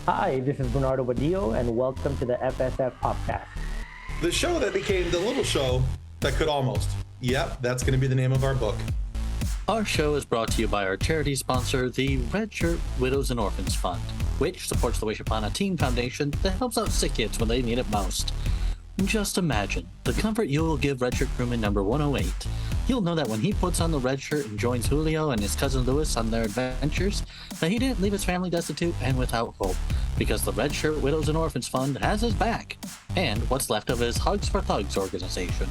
Hi, this is Bernardo Badillo, and welcome to the FSF PopCast. The show that became the little show that could almost. Yep, that's going to be the name of our book. Our show is brought to you by our charity sponsor, the Red Shirt Widows and Orphans Fund, which supports the Wish Upon a Teen Foundation that helps out sick kids when they need it most. Just imagine the comfort you will give Red Shirt crewman number 108. He'll know that when he puts on the red shirt and joins Julio and his cousin Louis on their adventures, that he didn't leave his family destitute and without hope, because the Red Shirt Widows and Orphans Fund has his back, and what's left of his Hugs for Thugs organization.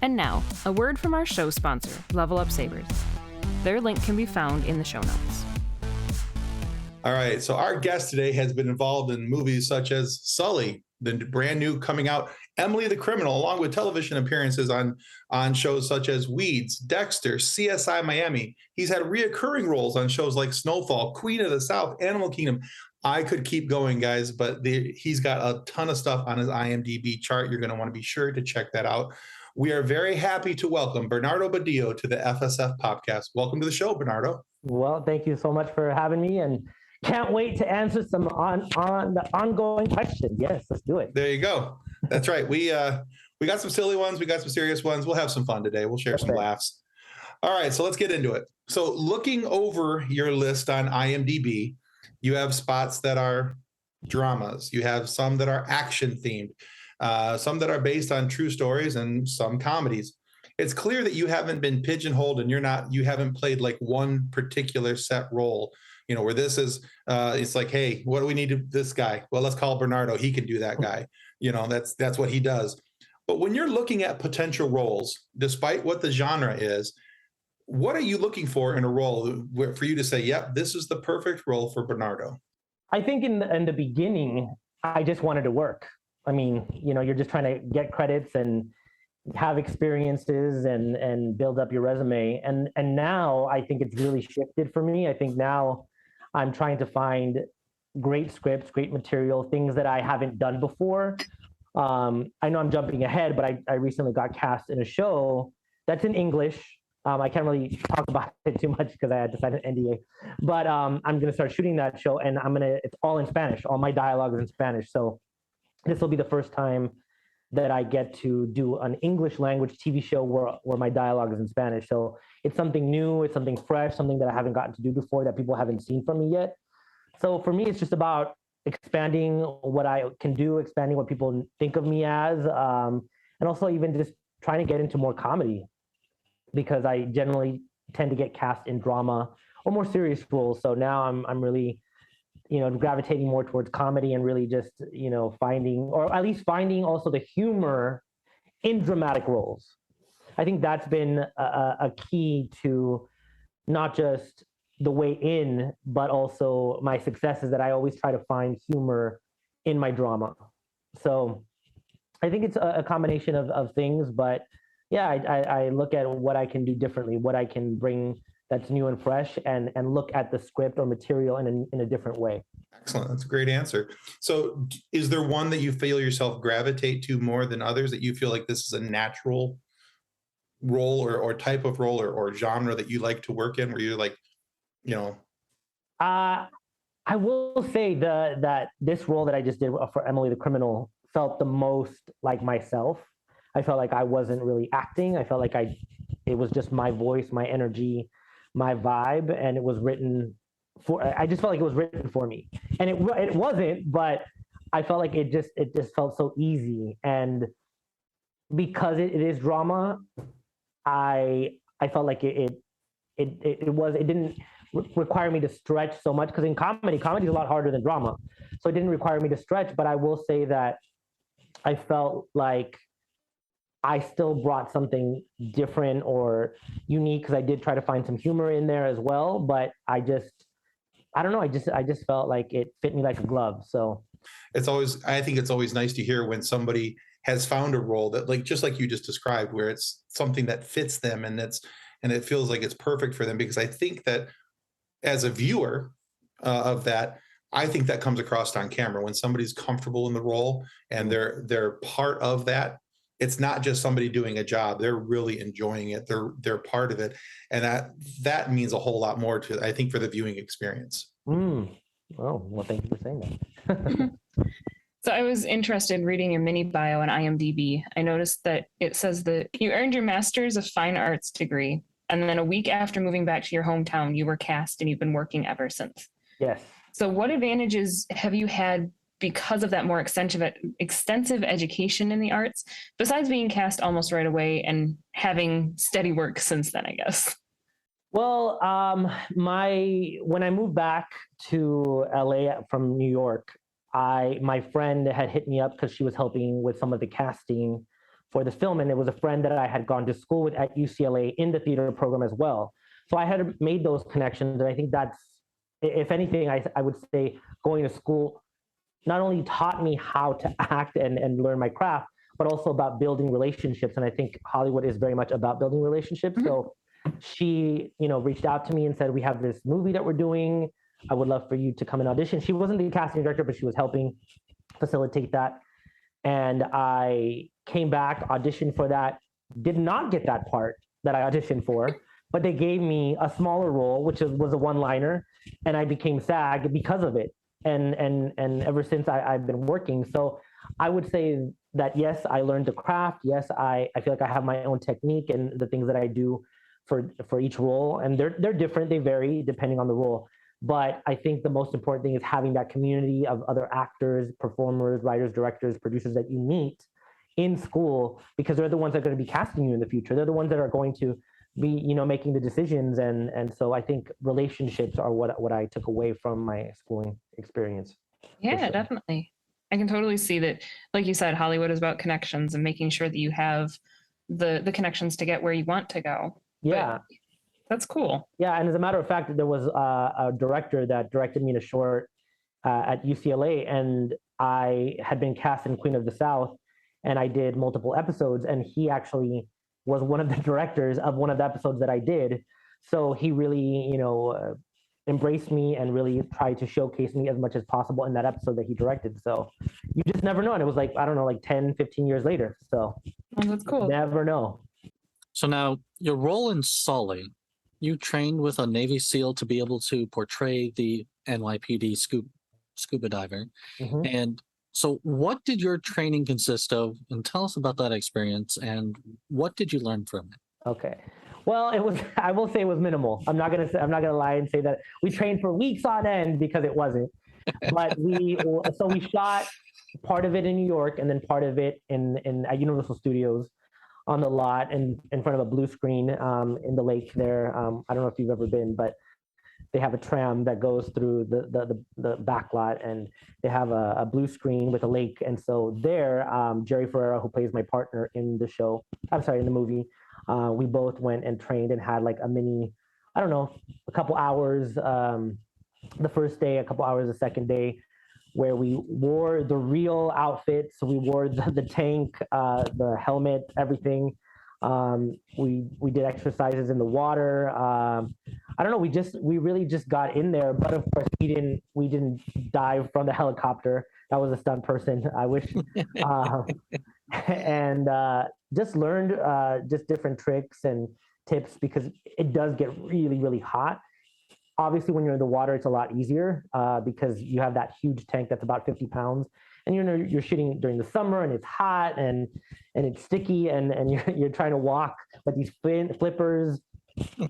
And now, a word from our show sponsor, Level Up Sabers. Their link can be found in the show notes. All right, so our guest today has been involved in movies such as Sully, the brand new coming out, Emily the Criminal, along with television appearances on shows such as Weeds, Dexter, CSI Miami. He's had reoccurring roles on shows like Snowfall, Queen of the South, Animal Kingdom. I could keep going, guys, but he's got a ton of stuff on his IMDb chart. You're going to want to be sure to check that out. We are very happy to welcome Bernardo Badillo to the FSF PopCast. Welcome to the show, Bernardo. Well, thank you so much for having me, and can't wait to answer some on the ongoing questions. Yes, let's do it. There you go. That's right. We got some silly ones. We got some serious ones. We'll have some fun today. We'll share some laughs. All right, so let's get into it. So looking over your list on IMDb, you have spots that are dramas. You have some that are action themed, some that are based on true stories, and some comedies. It's clear that you haven't been pigeonholed and you haven't played like one particular set role. You know, where this is, it's like, hey, what do we need this guy? Well, let's call Bernardo. He can do that guy. You know, that's what he does. But when you're looking at potential roles, despite what the genre is, what are you looking for in a role for you to say, yep, this is the perfect role for Bernardo? I think in the beginning, I just wanted to work. I mean, you know, you're just trying to get credits and have experiences and build up your resume. And now I think it's really shifted for me. I think now I'm trying to find great scripts, great material, things that I haven't done before. I know I'm jumping ahead, but I recently got cast in a show that's in English. I can't really talk about it too much because I had to sign an NDA. But I'm going to start shooting that show, and it's all in Spanish. All my dialogue is in Spanish. So this will be the first time that I get to do an English language TV show where my dialogue is in Spanish. So it's something new, it's something fresh, something that I haven't gotten to do before that people haven't seen from me yet. So for me, it's just about expanding what I can do, expanding what people think of me as, and also even just trying to get into more comedy, because I generally tend to get cast in drama or more serious roles. So now I'm really, you know, gravitating more towards comedy and really just, you know, finding also the humor in dramatic roles. I think that's been a key to not just the way in, but also my success is that I always try to find humor in my drama. So I think it's a combination of things, but yeah, I look at what I can do differently, what I can bring that's new and fresh, and look at the script or material in a different way. Excellent. That's a great answer. So is there one that you feel yourself gravitate to more than others, that you feel like this is a natural role or type of role or genre that you like to work in, where you're like, you know? I will say that this role that I just did for Emily the Criminal felt the most like myself. I felt like I wasn't really acting. I felt like it was just my voice, my energy, my vibe, and it was written I just felt like it was written for me. And it wasn't, but I felt like it just felt so easy. And because it is drama, I felt like it didn't require me to stretch so much, because in comedy is a lot harder than drama. So it didn't require me to stretch, but I will say that I felt like I still brought something different or unique, because I did try to find some humor in there as well, but I don't know. I just felt like it fit me like a glove. So I think it's always nice to hear when somebody has found a role that, like, just like you just described, where it's something that fits them and it feels like it's perfect for them. Because I think that as a viewer of that, I think that comes across on camera when somebody's comfortable in the role and they're part of that. It's not just somebody doing a job. They're really enjoying it. They're part of it. And that means a whole lot more I think, for the viewing experience. Oh, well, thank you for saying that. So I was interested reading your mini bio on IMDb. I noticed that it says that you earned your Master's of Fine Arts degree, and then a week after moving back to your hometown, you were cast and you've been working ever since. Yes. So what advantages have you had because of that more extensive education in the arts, besides being cast almost right away and having steady work since then, I guess? Well, when I moved back to LA from New York, my friend had hit me up because she was helping with some of the casting for the film, and it was a friend that I had gone to school with at UCLA in the theater program as well. So I had made those connections, and I think that's, if anything, I would say going to school not only taught me how to act and learn my craft, but also about building relationships. And I think Hollywood is very much about building relationships. Mm-hmm. So she, reached out to me and said, we have this movie that we're doing. I would love for you to come and audition. She wasn't the casting director, but she was helping facilitate that. And I came back, auditioned for that, did not get that part that I auditioned for, but they gave me a smaller role, which was a one-liner, and I became SAG because of it. And ever since I've been working. So I would say that, yes, I learned the craft. Yes, I feel like I have my own technique and the things that I do for each role. And they're different. They vary depending on the role. But I think the most important thing is having that community of other actors, performers, writers, directors, producers that you meet in school, because they're the ones that are going to be casting you in the future. They're the ones that are going to be, making the decisions. And so I think relationships are what I took away from my schooling experience. Yeah, sure. Definitely. I can totally see that. Like you said, Hollywood is about connections and making sure that you have the connections to get where you want to go. Yeah. But that's cool. Yeah. And as a matter of fact, there was a director that directed me in a short at UCLA, and I had been cast in Queen of the South, and I did multiple episodes, and he actually was one of the directors of one of the episodes that I did. So he really, embraced me and really tried to showcase me as much as possible in that episode that he directed. So you just never know. And it was like, I don't know, like 10, 15 years later. So that's cool. Never know. So now your role in Sully, you trained with a Navy SEAL to be able to portray the NYPD Scuba Diver. Mm-hmm. And so what did your training consist of? And tell us about that experience and what did you learn from it? Okay. Well, I will say it was minimal. I'm not gonna lie and say that we trained for weeks on end, because it wasn't. But we shot part of it in New York and then part of it at Universal Studios on the lot in front of a blue screen in the lake there. I don't know if you've ever been, but they have a tram that goes through the back lot, and they have a blue screen with a lake. And so there, Jerry Ferrera, who plays my partner in the movie, we both went and trained and had like a mini, I don't know, a couple hours the first day, a couple hours the second day, where we wore the real outfits. So we wore the tank, the helmet, everything. We did exercises in the water. I don't know. We really just got in there, but of course we didn't dive from the helicopter. That was a stunt person. I wish. And just learned just different tricks and tips, because it does get really, really hot. Obviously, when you're in the water, it's a lot easier because you have that huge tank that's about 50 pounds. And you're shooting during the summer, and it's hot and it's sticky, and you're trying to walk with these flippers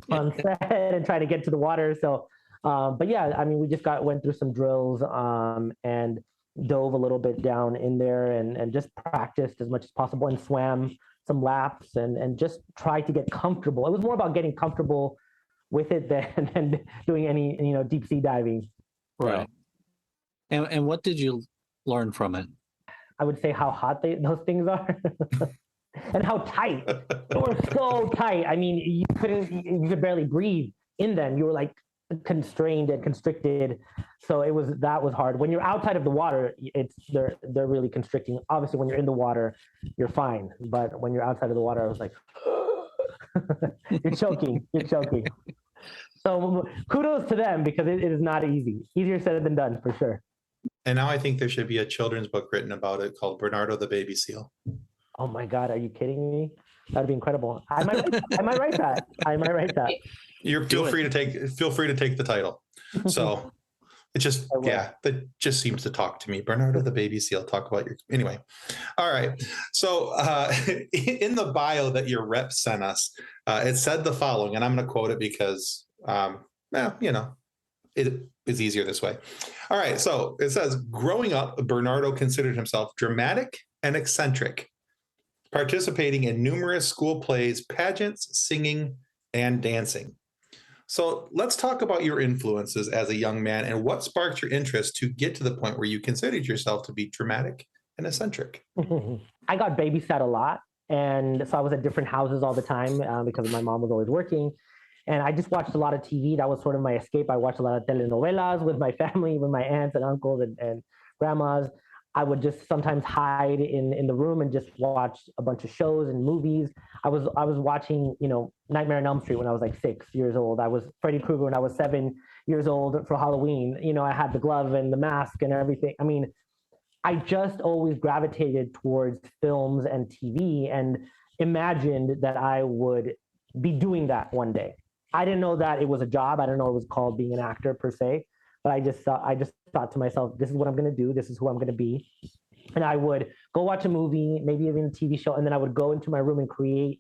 on set and trying to get to the water. So, but yeah, I mean, we just went through some drills and dove a little bit down in there and just practiced as much as possible and swam some laps and just tried to get comfortable. It was more about getting comfortable with it than doing any deep sea diving. Right. And what did you learn from it? I would say how hot those things are and how tight. They were so tight. I mean, you could barely breathe in them. You were like constrained and constricted. So that was hard. When you're outside of the water, they're really constricting. Obviously, when you're in the water, you're fine. But when you're outside of the water, I was like, you're choking. So kudos to them, because it is not easy. Easier said than done, for sure. And now I think there should be a children's book written about it called Bernardo the Baby Seal. Oh my God, are you kidding me? That'd be incredible. I might write that. Feel free to take the title. So It just, yeah, that just seems to talk to me. Bernardo the baby seal, talk about your, anyway. All right. So in the bio that your rep sent us, it said the following, and I'm going to quote it because, you know, it is easier this way. All right. So it says, growing up, Bernardo considered himself dramatic and eccentric, participating in numerous school plays, pageants, singing, and dancing. So let's talk about your influences as a young man and what sparked your interest to get to the point where you considered yourself to be dramatic and eccentric. I got babysat a lot. And so I was at different houses all the time because my mom was always working. And I just watched a lot of TV. That was sort of my escape. I watched a lot of telenovelas with my family, with my aunts and uncles and grandmas. I would just sometimes hide in the room and just watch a bunch of shows and movies. I was watching, you know, Nightmare on Elm Street when I was like 6 years old. I was Freddy Krueger when I was 7 years old for Halloween. You know, I had the glove and the mask and everything. I mean, I just always gravitated towards films and TV and imagined that I would be doing that one day. I didn't know that it was a job. I didn't know it was called being an actor per se. But I just thought to myself, this is what I'm going to do. This is who I'm going to be. And I would go watch a movie, maybe even a TV show, and then I would go into my room and create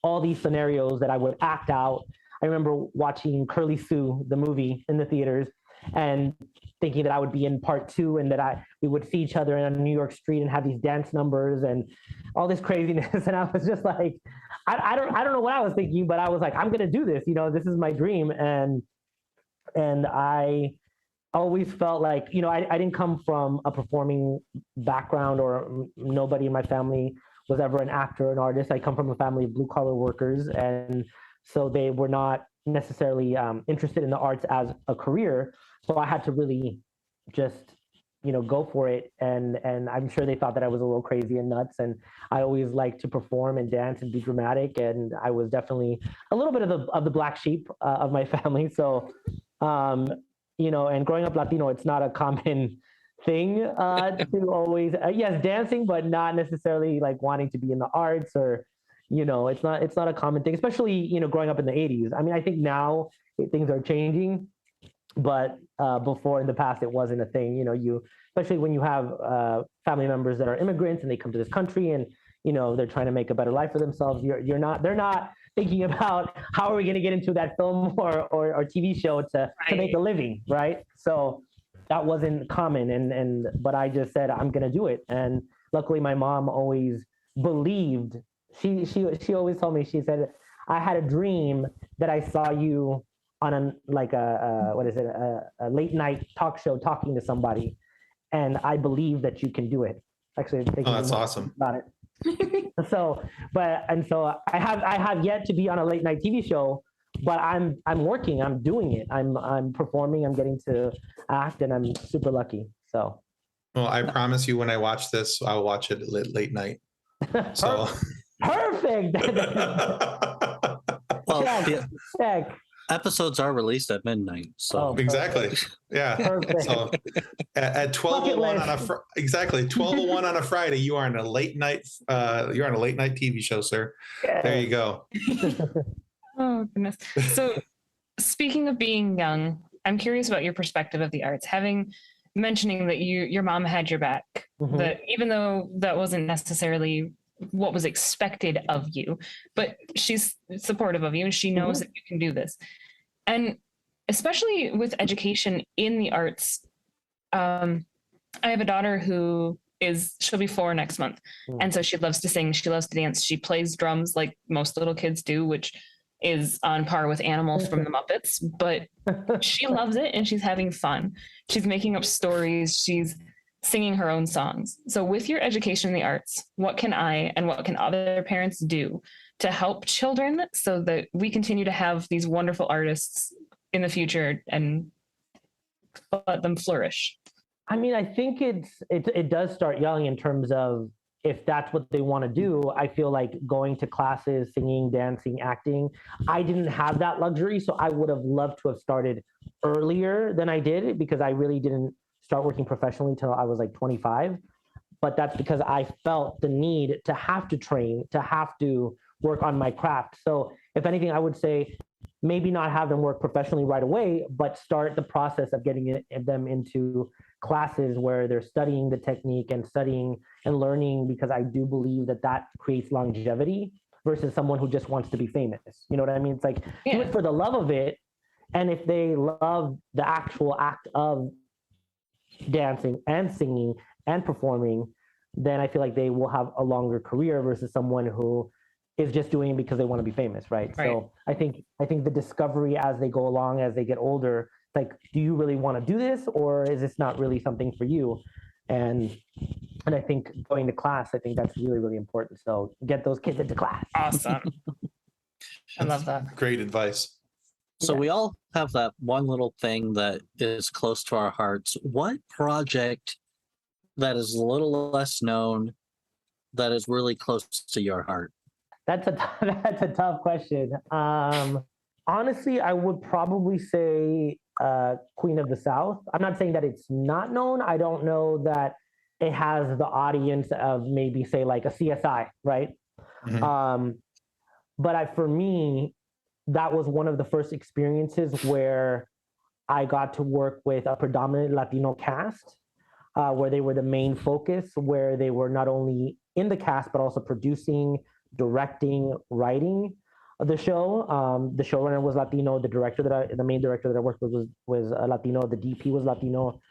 all these scenarios that I would act out. I remember watching Curly Sue, the movie, in the theaters, and thinking that I would be in part 2 and that we would see each other on New York street and have these dance numbers and all this craziness. And I was just like, I don't know what I was thinking, but I was like, I'm going to do this. You know, this is my dream. And I always felt like, you know, I didn't come from a performing background, or nobody in my family was ever an actor or an artist. I come from a family of blue collar workers. And so they were not necessarily interested in the arts as a career. So I had to really just, you know, go for it. And I'm sure they thought that I was a little crazy and nuts. And I always liked to perform and dance and be dramatic. And I was definitely a little bit of the black sheep of my family. So, you know, and growing up Latino, it's not a common thing to always, yes, dancing, but not necessarily like wanting to be in the arts, or, you know, it's not a common thing, especially, you know, growing up in the 80s. I mean, I think now things are changing, but before, in the past, it wasn't a thing. You know, especially when you have family members that are immigrants and they come to this country and, you know, they're trying to make a better life for themselves. They're not thinking about how are we going to get into that film or TV show to make a living, right? So that wasn't common, but I just said, I'm going to do it. And luckily my mom always believed. She always told me, she said, I had a dream that I saw you on a late night talk show talking to somebody, and I believe that you can do it. Actually, that's awesome. About it. So I have yet to be on a late night TV show, but I'm working, I'm doing it, I'm performing, I'm getting to act, and I'm super lucky. So, well, I promise you, when I watch this, I'll watch it late night. So perfect. Well, check. Episodes are released at midnight, so exactly, yeah. Perfect. So at 12:01 on exactly 12:01 on a Friday, you are on a late night. You're on a late night TV show, sir. Yeah. There you go. Oh goodness. So, speaking of being young, I'm curious about your perspective of the arts. Mentioning that your mom had your back, that even though that wasn't necessarily what was expected of you, but she's supportive of you and she knows that you can do this. And especially with education in the arts, I have a daughter she'll be 4 next month. And so she loves to sing, she loves to dance, she plays drums like most little kids do, which is on par with Animal from the Muppets, but she loves it and she's having fun. She's making up stories, she's singing her own songs. So with your education in the arts, what can I and what can other parents do to help children so that we continue to have these wonderful artists in the future and let them flourish? I mean, I think it does start young in terms of, if that's what they want to do. I feel like going to classes, singing, dancing, acting, I didn't have that luxury. So I would have loved to have started earlier than I did, because I really didn't start working professionally until I was like 25. But that's because I felt the need to have to train, to have to work on my craft. So if anything, I would say maybe not have them work professionally right away, but start the process of getting them into classes where they're studying the technique and studying and learning, because I do believe that creates longevity versus someone who just wants to be famous. You know what I mean? It's like, do it for the love of it. And if they love the actual act of dancing and singing and performing, then I feel like they will have a longer career versus someone who is just doing it because they want to be famous, right? So I think the discovery as they go along, as they get older, like, do you really want to do this, or is this not really something for you? And I think going to class, I think that's really, really important. So get those kids into class. Awesome. I love that. Great advice. So we all have that one little thing that is close to our hearts. What project that is a little less known that is really close to your heart? That's a tough question. Honestly, I would probably say Queen of the South. I'm not saying that it's not known. I don't know that it has the audience of maybe say like a CSI, right? Mm-hmm. But for me, that was one of the first experiences where I got to work with a predominant Latino cast, where they were the main focus, where they were not only in the cast, but also producing, directing, writing the show. The showrunner was Latino. The main director that I worked with was Latino. The DP was Latino.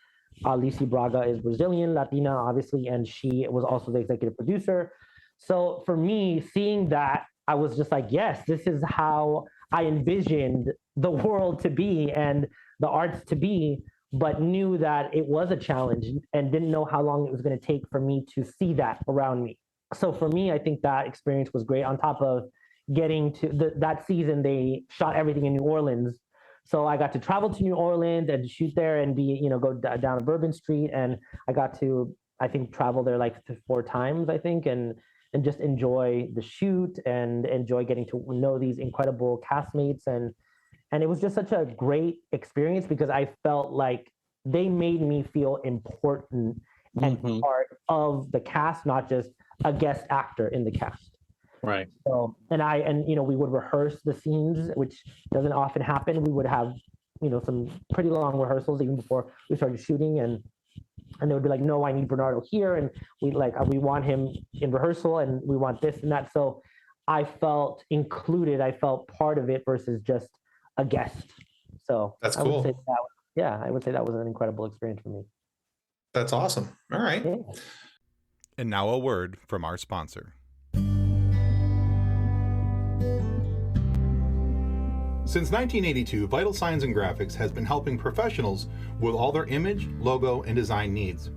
Alicia Braga is Brazilian, Latina, obviously, and she was also the executive producer. So for me, seeing that, I was just like, yes, this is how I envisioned the world to be and the arts to be, but knew that it was a challenge and didn't know how long it was going to take for me to see that around me. So for me, I think that experience was great. On top of getting to that season, they shot everything in New Orleans. So I got to travel to New Orleans and shoot there and go down to Bourbon Street. And I got to, I think, travel there like 4 times, I think, and just enjoy the shoot and enjoy getting to know these incredible castmates. And it was just such a great experience because I felt like they made me feel important and part of the cast, not just a guest actor in the cast. Right. So, we would rehearse the scenes, which doesn't often happen. We would have, some pretty long rehearsals even before we started shooting, and they would be like, no, I need Bernardo here. And we want him in rehearsal and we want this and that. So I felt included. I felt part of it versus just a guest. So that's cool. I would say that was an incredible experience for me. That's awesome. All right. Yeah. And now a word from our sponsor. Since 1982, Vital Signs and Graphics has been helping professionals with all their image, logo, and design needs.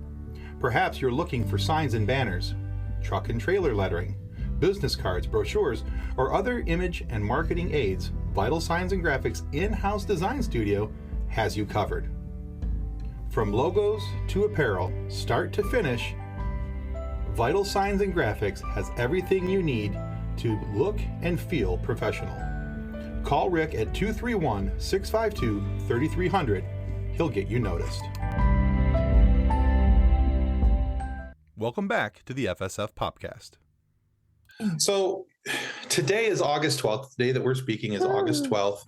Perhaps you're looking for signs and banners, truck and trailer lettering, business cards, brochures, or other image and marketing aids. Vital Signs and Graphics in-house design studio has you covered. From logos to apparel, start to finish, Vital Signs and Graphics has everything you need to look and feel professional. Call Rick at 231-652-3300. He'll get you noticed. Welcome back to the FSF PopCast. So today is August 12th. The day that we're speaking is August 12th.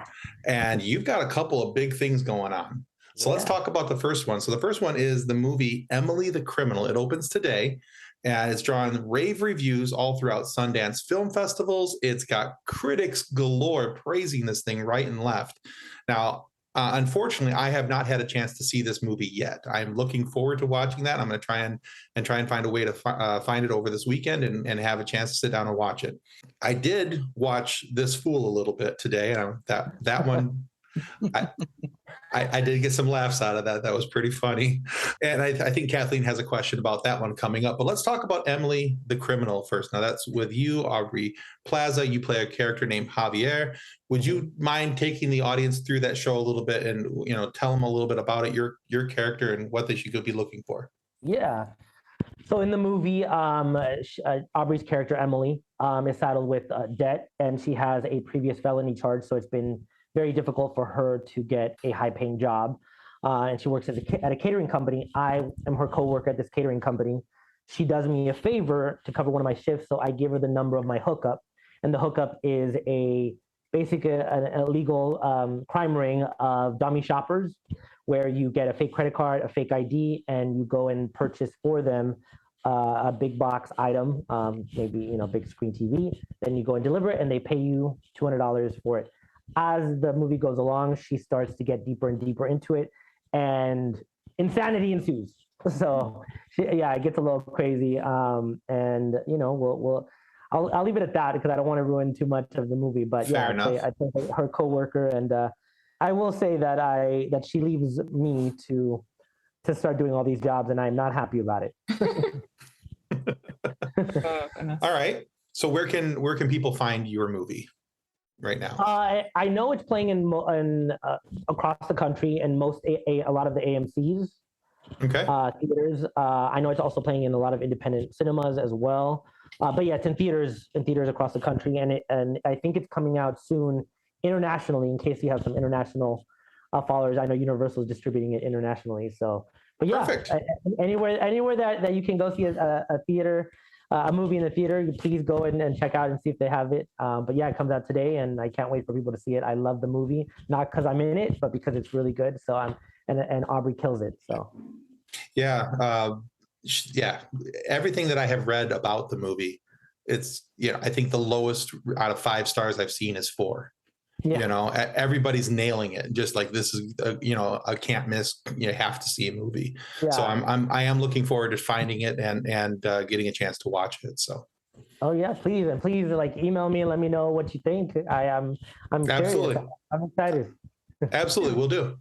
And you've got a couple of big things going on. So let's talk about the first one. So the first one is the movie Emily the Criminal. It opens today. And it's drawn rave reviews all throughout Sundance film festivals. It's got critics galore praising this thing right and left. Now, unfortunately, I have not had a chance to see this movie yet. I'm looking forward to watching that. I'm going to try and find a way to find it over this weekend and have a chance to sit down and watch it. I did watch This Fool a little bit today, and that one. I did get some laughs out of that. That was pretty funny. And I think Kathleen has a question about that one coming up. But let's talk about Emily the Criminal first. Now, that's with you, Aubrey Plaza. You play a character named Javier. Would you mind taking the audience through that show a little bit and tell them a little bit about it, your character, and what they should be looking for? Yeah. So in the movie, Aubrey's character, Emily, is saddled with debt, and she has a previous felony charge. So it's been very difficult for her to get a high-paying job. And she works at a catering company. I am her coworker at this catering company. She does me a favor to cover one of my shifts, so I give her the number of my hookup. And the hookup is a basically an illegal crime ring of dummy shoppers, where you get a fake credit card, a fake ID, and you go and purchase for them a big box item, maybe big screen TV. Then you go and deliver it, and they pay you $200 for it. As the movie goes along, she starts to get deeper and deeper into it, and insanity ensues. So it gets a little crazy. And I'll leave it at that because I don't want to ruin too much of the movie. But I think her coworker, and I will say that she leaves me to start doing all these jobs, and I'm not happy about it. All right. So where can people find your movie right now? I know it's playing in across the country and a lot of the AMC's theaters. I know it's also playing in a lot of independent cinemas as well. But yeah, it's in theaters across the country, and I think it's coming out soon internationally. In case you have some international followers, I know Universal is distributing it internationally. So, but yeah, anywhere that you can go see a theater. A movie in the theater, please go in and check out and see if they have it. But yeah, it comes out today, and I can't wait for people to see it. I love the movie, not because I'm in it, but because it's really good. So and Aubrey kills it. So yeah, everything that I have read about the movie, it's I think the lowest out of 5 stars I've seen is 4. Yeah. Everybody's nailing it. Just like this is a can't miss. You have to see a movie. Yeah. So I am looking forward to finding it and getting a chance to watch it. So. Oh yeah, please like email me and let me know what you think. I'm absolutely curious. I'm excited. Absolutely, we'll do.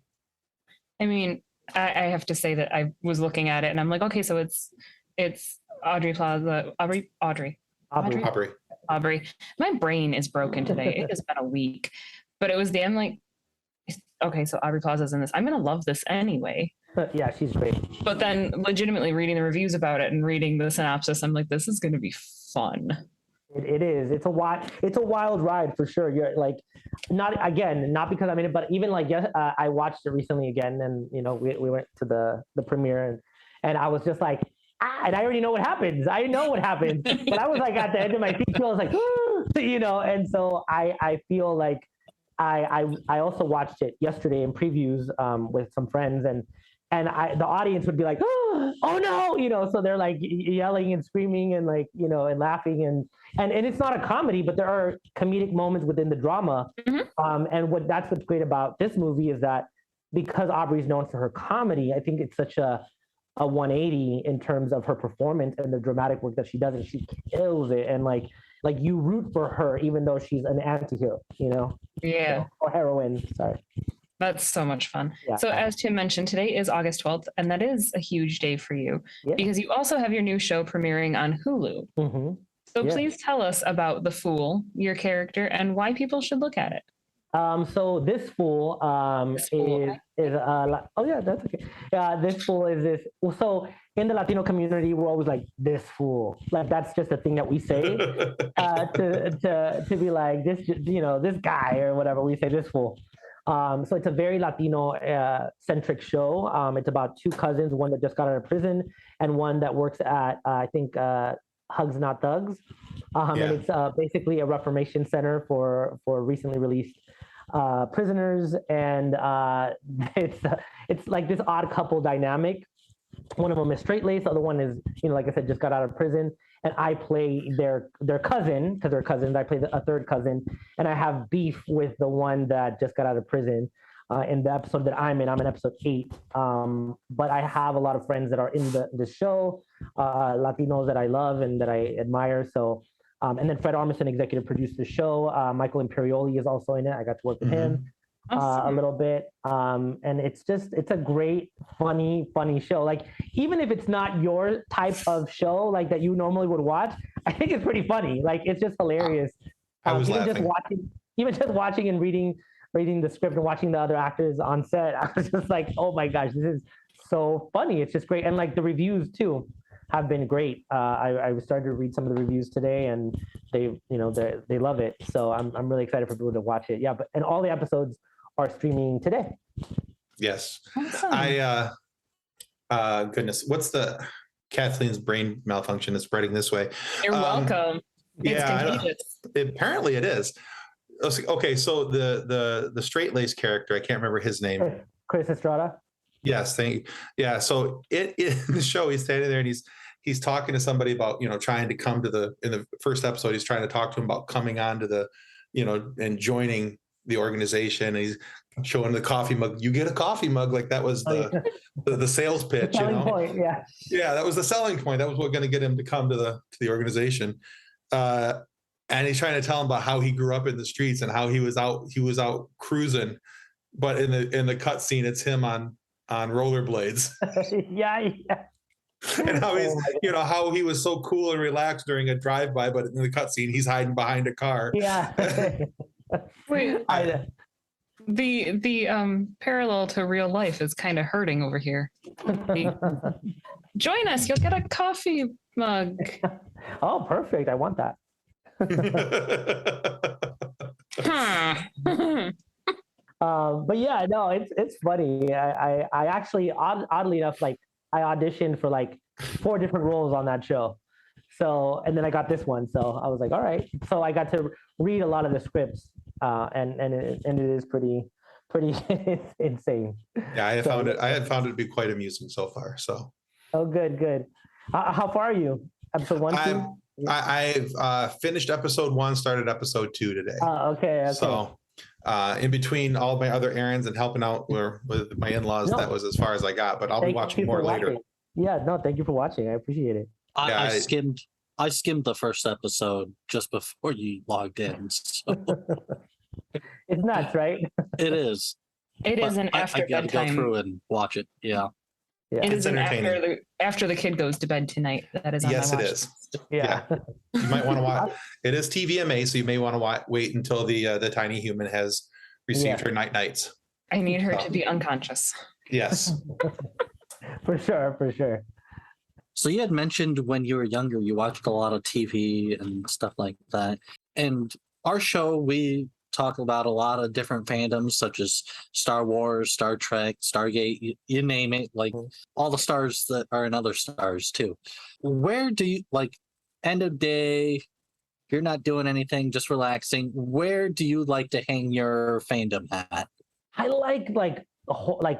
I mean, I have to say that I was looking at it and I'm like, okay, so it's Aubrey Plaza, Aubrey. My brain is broken today. It has been a week, but I'm like, okay, so Aubrey Plaza's in this. I'm going to love this anyway. Yeah, she's great. But then legitimately reading the reviews about it and reading the synopsis, I'm like, this is going to be fun. It is. It's a wild ride for sure. You're like, not because I'm in it, but even like, I watched it recently again, and we went to the premiere, and I was just like, and I already know what happens. I know what happens, but I was like at the end of my feature, I was like, and so I feel like I also watched it yesterday in previews with some friends, and the audience would be like, oh no, so they're like yelling and screaming and like, and laughing and it's not a comedy, but there are comedic moments within the drama. Mm-hmm. And that's what's great about this movie is that because Aubrey's known for her comedy, I think it's such a 180 in terms of her performance and the dramatic work that she does, and she kills it. And like you root for her even though she's an anti-hero, Yeah. Or heroine. Sorry. That's so much fun. Yeah. So as Tim mentioned, today is August 12th, and that is a huge day for you because you also have your new show premiering on Hulu. Mm-hmm. So please tell us about The Fool, your character, and why people should look at it. So this fool is that's okay. This fool is this. So in the Latino community, we're always like this fool. Like that's just a thing that we say to be like this, this guy or whatever. We say this fool. So it's a very Latino centric show. It's about 2 cousins, one that just got out of prison and one that works at I think Hugs Not Thugs. And it's basically a reformation center for recently released prisoners, and it's like this odd couple dynamic. One of them is straight laced, the other one is like I said, just got out of prison, and I play their cousin because they're cousins. I play a third cousin, and I have beef with the one that just got out of prison. In the episode that I'm in episode 8. But I have a lot of friends that are in the show, Latinos that I love and that I admire. So, and then Fred Armisen executive produced the show. Michael Imperioli is also in it. I got to work with him a little bit. And it's a great, funny show. Like, even if it's not your type of show, like that you normally would watch, I think it's pretty funny. Like, it's just hilarious. I was even laughing. just watching and reading the script and watching the other actors on set, I was just like, oh my gosh, this is so funny. It's just great. And like the reviews too have been great. I started to read some of the reviews today, and they love it. So I'm really excited for people to watch it. Yeah, and all the episodes are streaming today. Yes. Awesome. Goodness, what's the Kathleen's brain malfunction is spreading this way. You're welcome. Apparently it is. okay, so the straight lace character, I can't remember his name. Chris Estrada. Yes, thank you. Yeah, so in the show, he's standing there and he's talking to somebody about, trying to come to in the first episode, he's trying to talk to him about coming on to the, and joining the organization. And he's showing the coffee mug. You get a coffee mug. Like that was the sales pitch, Selling point, yeah. Yeah, that was the selling point. That was what going to get him to come to the organization. And he's trying to tell him about how he grew up in the streets and how he was out cruising. But in the cut scene, it's him on rollerblades. yeah. And how he's, how he was so cool and relaxed during a drive-by, but in the cutscene, he's hiding behind a car. Yeah. Wait, the parallel to real life is kind of hurting over here. Join us. You'll get a coffee mug. Oh, perfect. I want that. But yeah, no, it's funny. I actually, oddly enough, like I auditioned for like 4 different roles on that show. So, and then I got this one. So I was like, all right. So I got to read a lot of the scripts, and it is pretty insane. Yeah, I had found it to be quite amusing so far. So. Oh, good. How far are you? Episode 1, 2? I've finished episode 1, started episode 2 today. Okay. So in between all my other errands and helping out with my in-laws, that was as far as I got, but I'll be watching more later. Yeah, no, thank you for watching. I appreciate it. I skimmed the first episode just before you logged in. So. It's nuts, right? It is. It is an after I gotta bedtime. go through and watch it. Yeah. It is an after the kid goes to bed tonight. That is on yes, my it watch is. list. Yeah. You might want to watch. It is TVMA, so you may want to wait until the tiny human has received her nights. I need her to be unconscious. Yes. For sure. So you had mentioned when you were younger, you watched a lot of TV and stuff like that. And our show, we talk about a lot of different fandoms, such as Star Wars, Star Trek, Stargate, you name it, like all the stars that are in other stars too. Where do you, like, end of day, you're not doing anything, just relaxing, where do you like to hang your fandom hat? I like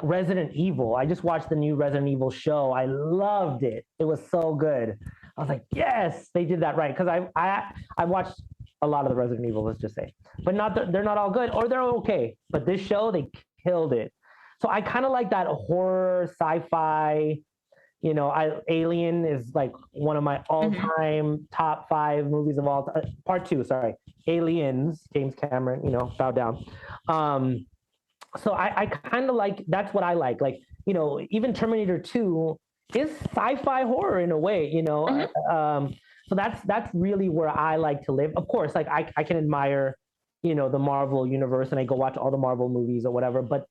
Resident Evil. I just watched the new Resident Evil show. I loved it. It was so good. I was like, yes, they did that right. Because I watched a lot of the Resident Evil, let's just say, but they're not all good, or they're okay. But this show, they killed it. So I kind of like that horror, sci-fi. Alien is like one of my all-time top 5 movies of all time. Part 2, sorry, Aliens, James Cameron. Bow down. So I kind of like, that's what I like. Like, even Terminator 2 is sci-fi horror in a way, so that's really where I like to live. Of course, like I can admire, the Marvel universe, and I go watch all the Marvel movies or whatever, but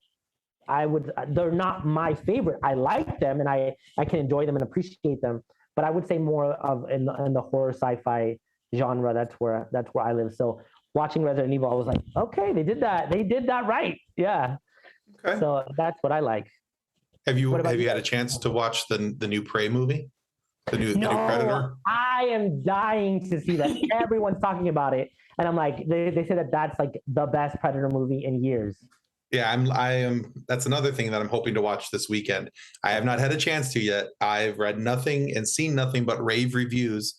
they're not my favorite. I like them and I can enjoy them and appreciate them, but I would say more of in the horror sci-fi genre. That's where I live. So watching Resident Evil, I was like, okay, they did that right. Yeah. Okay. So that's what I like. Have you had a chance to watch the new Prey movie? The new Predator? I am dying to see that. Everyone's talking about it. And I'm like, they say that's like the best Predator movie in years. Yeah, I am. That's another thing that I'm hoping to watch this weekend. I have not had a chance to yet. I've read nothing and seen nothing but rave reviews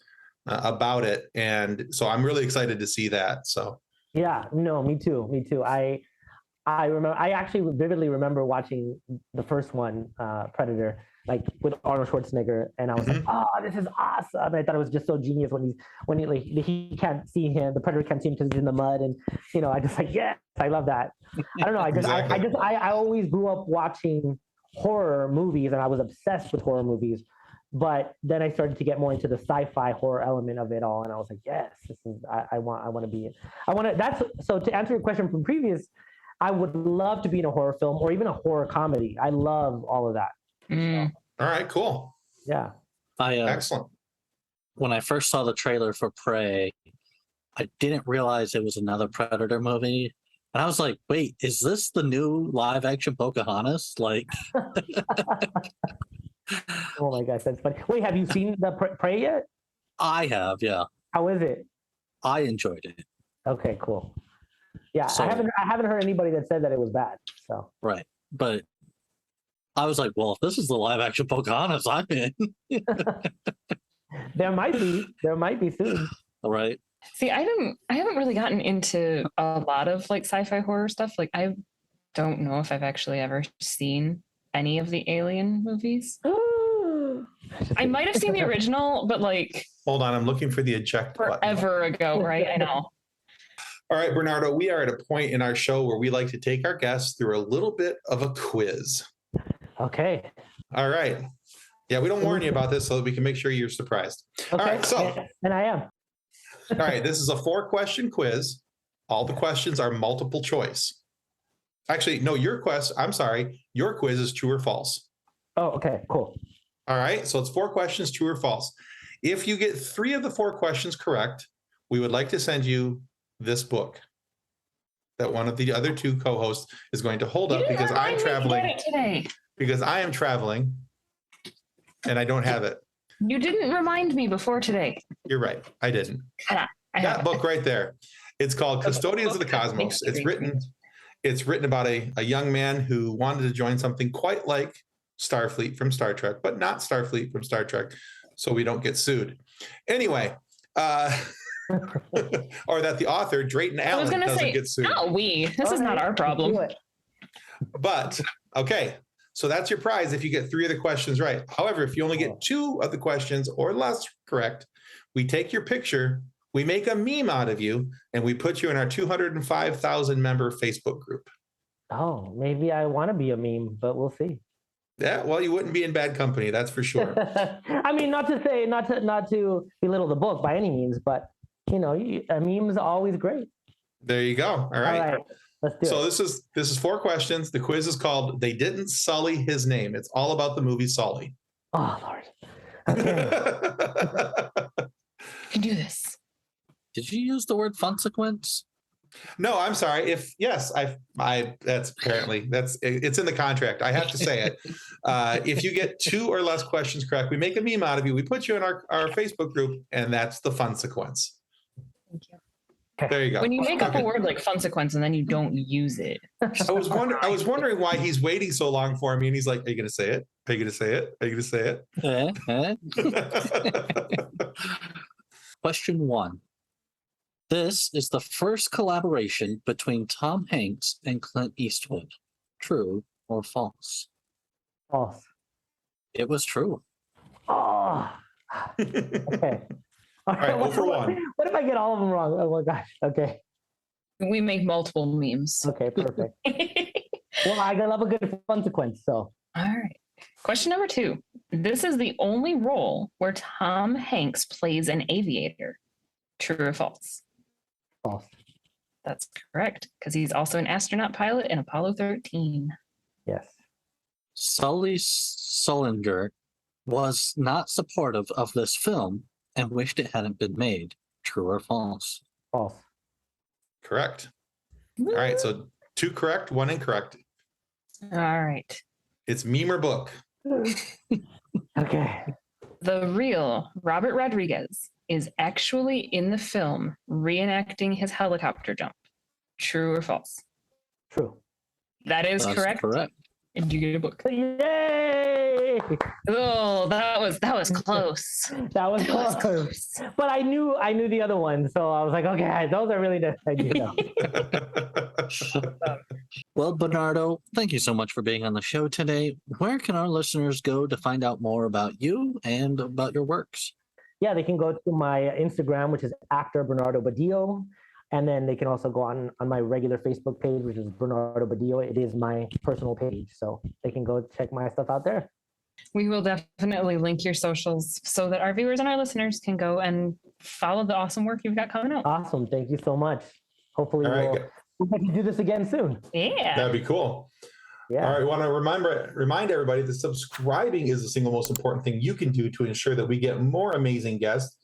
about it. And so I'm really excited to see that. So yeah, no, me too. I remember, I actually vividly remember watching the first one, Predator, like with Arnold Schwarzenegger, and I was like, oh, this is awesome. And I thought it was just so genius when he can't see him, the Predator can't see him because he's in the mud, and I just like, yes, I love that. I don't know, I always grew up watching horror movies, and I was obsessed with horror movies. But then I started to get more into the sci-fi horror element of it all, and I was like, yes, this is I want to be it. So to answer your question from previous, I would love to be in a horror film or even a horror comedy. I love all of that. All right, cool. Yeah. Excellent. When I first saw the trailer for Prey, I didn't realize it was another Predator movie. And I was like, wait, is this the new live action Pocahontas? Like, oh my gosh, that's funny. Wait, have you seen the Prey yet? I have, yeah. How is it? I enjoyed it. Okay, cool. Yeah, So- I haven't heard anybody that said that it was bad. So Right. But I was like, well, if this is the live action Pocahontas, I'm in. there might be soon. All right. See, I haven't really gotten into a lot of like sci-fi horror stuff. Like I don't know if I've actually ever seen any of the Alien movies. I might have seen the original, but like Hold on, I'm looking for the eject button. forever ago, right? I know. All right, Bernardo, we are at a point in our show where we like to take our guests through a little bit of a quiz. Okay. All right. Yeah, we don't warn you about this so that we can make sure you're surprised. Okay. All right, so. And I am. All right, this is a 4-question quiz. All the questions are multiple choice. Actually, no, your quiz is true or false. Oh, okay, cool. All right, so it's 4 questions, true or false. If you get 3 of the 4 questions correct, we would like to send you this book that one of the other 2 co-hosts is going to hold up because I'm traveling. Today. Because I am traveling and I don't have it. You didn't remind me before today. You're right. I didn't. I have That it. book right there. It's called Custodians of the Cosmos. It's written about a young man who wanted to join something quite like Starfleet from Star Trek, but not Starfleet from Star Trek, so we don't get sued. Anyway, or that the author, Drayton Allen, doesn't get sued. No, this is not our problem. But, okay, so that's your prize if you get 3 of the questions right. However, if you only get 2 of the questions or less correct, we take your picture, we make a meme out of you, and we put you in our 205,000 member Facebook group. Oh, maybe I want to be a meme, but we'll see. Yeah, well, you wouldn't be in bad company, that's for sure. I mean, not to belittle the book by any means, but a meme is always great. There you go. All right. All right. Let's do So it. this is 4 questions. The quiz is called "They Didn't Sully His Name." It's all about the movie Sully. Oh, Lord. Okay. You can do this. Did you use the word consequence? No, I'm sorry. That's it's in the contract. I have to say it. If you get 2 or less questions correct, we make a meme out of you. We put you in our Facebook group, and that's the fun sequence. Thank you. There you go. When you make up a word like consequence and then you don't use it. I was wondering why he's waiting so long for me, and he's like, "Are you going to say it? Are you going to say it? Are you going to say it?" Question 1. This is the first collaboration between Tom Hanks and Clint Eastwood. True or false? False. It was true. Oh. Okay. All right, 0 for 1. What if I get all of them wrong? Oh my gosh. Okay. We make multiple memes. Okay, perfect. Well, I love a good consequence, so. All right. Question number 2. This is the only role where Tom Hanks plays an aviator. True or false? False. That's correct, because he's also an astronaut pilot in Apollo 13. Yes. Sully Sullinger was not supportive of this film and wished it hadn't been made. True or false? False. Correct. All right, so 2 correct, 1 incorrect. All right. It's meme or book. Okay. The real Robert Rodriguez is actually in the film reenacting his helicopter jump. True or false? True. That is That's correct. correct. And you get a book. Yay! Oh, that was close. That was close. But I knew the other one, so I was like, okay, those are really the idea. Well, Bernardo, thank you so much for being on the show today. Where can our listeners go to find out more about you and about your works? Yeah, they can go to my Instagram, which is actor Bernardo Badillo. And then they can also go on my regular Facebook page, which is Bernardo Badillo. It is my personal page. So they can go check my stuff out there. We will definitely link your socials so that our viewers and our listeners can go and follow the awesome work you've got coming out. Awesome. Thank you so much. Hopefully we'll get to do this again soon. Yeah. That'd be cool. Yeah. All right, I want to remind everybody that subscribing is the single most important thing you can do to ensure that we get more amazing guests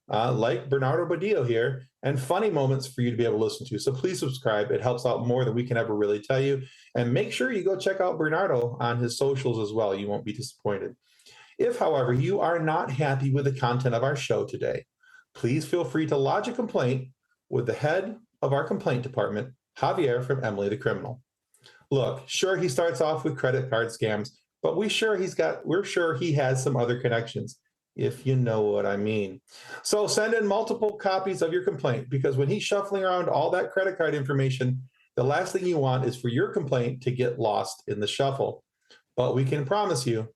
like Bernardo Badillo here, and funny moments for you to be able to listen to. So please subscribe. It helps out more than we can ever really tell you. And make sure you go check out Bernardo on his socials as well. You won't be disappointed. If, however, you are not happy with the content of our show today, please feel free to lodge a complaint with the head of our complaint department, Javier from Emily the Criminal. Look, sure, he starts off with credit card scams, but we're sure he has some other connections, if you know what I mean. So send in multiple copies of your complaint, because when he's shuffling around all that credit card information, the last thing you want is for your complaint to get lost in the shuffle. But we can promise you,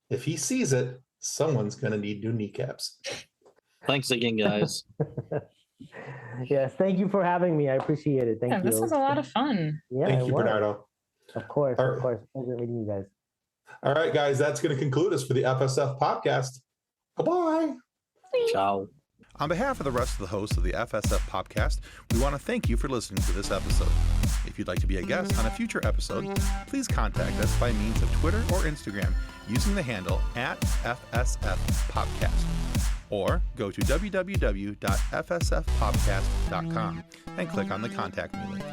if he sees it, someone's going to need new kneecaps. Thanks again, guys. Yes, thank you for having me. I appreciate it. Thank you. This was a lot of fun. Yeah, Thank you, Bernardo. Of course, of course. Pleasure meeting you guys. All right, guys, that's going to conclude us for the FSF PopCast. Bye-bye. Ciao. On behalf of the rest of the hosts of the FSF PopCast, we want to thank you for listening to this episode. If you'd like to be a guest on a future episode, please contact us by means of Twitter or Instagram using the handle @FSF PopCast, or go to www.fsfpopcast.com and click on the Contact Me link.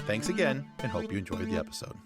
Thanks again, and hope you enjoyed the episode.